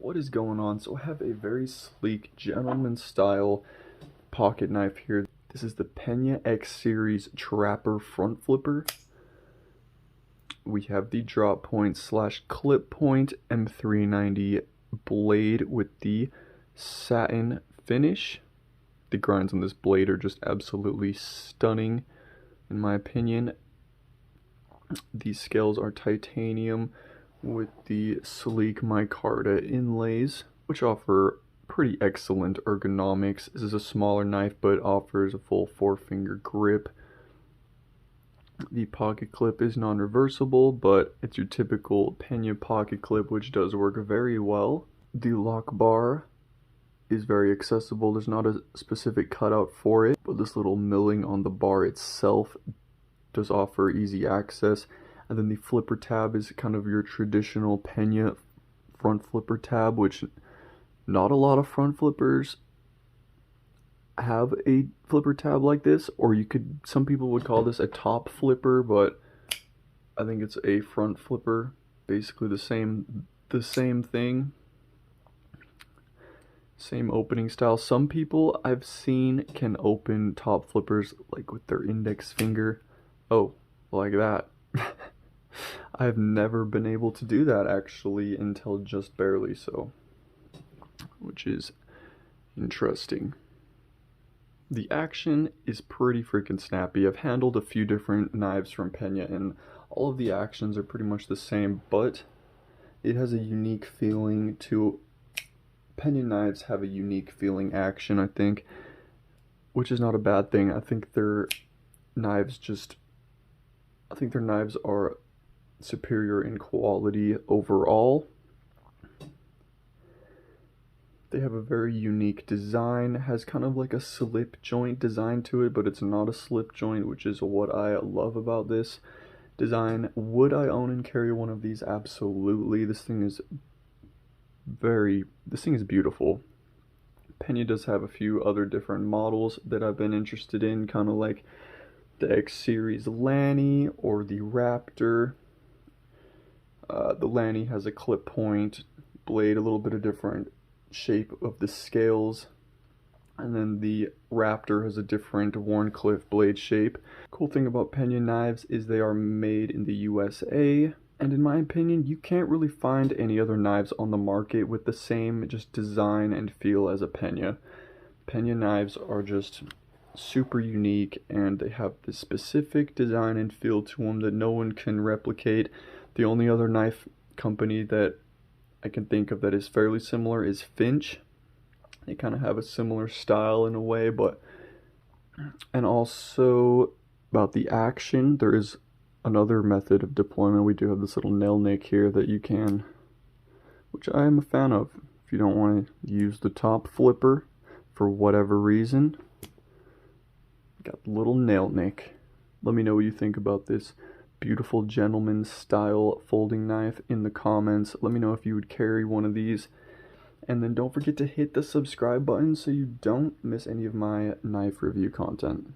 What is going on? So I have a very sleek gentleman style pocket knife here. This is the Peña X series Trapper front flipper. We have the drop point / clip point M390 blade with the satin finish. The grinds on this blade are just absolutely stunning in my opinion. These scales are titanium with the sleek micarta inlays, which offer pretty excellent ergonomics. This is a smaller knife but offers a full 4-finger grip. The pocket clip is non-reversible, but it's your typical Peña pocket clip, which does work very well. The lock bar is very accessible. There's not a specific cutout for it, but this little milling on the bar itself does offer easy access. And then the flipper tab is kind of your traditional Peña front flipper tab, which not a lot of front flippers have a flipper tab like this, or some people would call this a top flipper, but I think it's a front flipper, basically the same thing, same opening style. Some people I've seen can open top flippers like with their index finger, like that. I've never been able to do that actually until just barely, so, which is interesting. The action is pretty freaking snappy. I've handled a few different knives from Peña and all of the actions are pretty much the same, but it has a unique feeling to Peña knives have a unique feeling action, I think, which is not a bad thing. I think their knives are superior in quality overall. They have a very unique design, has kind of like a slip joint design to it, but it's not a slip joint, which is what I love about this design. Would I own and carry one of these? Absolutely. This thing is beautiful. Peña does have a few other different models that I've been interested in, kind of like the X series Lanny or the Raptor. The Lanny has a clip point blade, a little bit of different shape of the scales, and then the Raptor has a different Warncliffe blade shape. Cool thing about Peña knives is they are made in the USA, and in my opinion you can't really find any other knives on the market with the same just design and feel as a Peña. Peña knives are just super unique and they have this specific design and feel to them that no one can replicate. The only other knife company that I can think of that is fairly similar is Finch. They kind of have a similar style in a way, and also about the action, there is another method of deployment. We do have this little nail nick here that you can, which I am a fan of. If you don't want to use the top flipper for whatever reason, got the little nail nick. Let me know what you think about this beautiful gentleman style folding knife in the comments. Let me know if you would carry one of these, and then don't forget to hit the subscribe button so you don't miss any of my knife review content.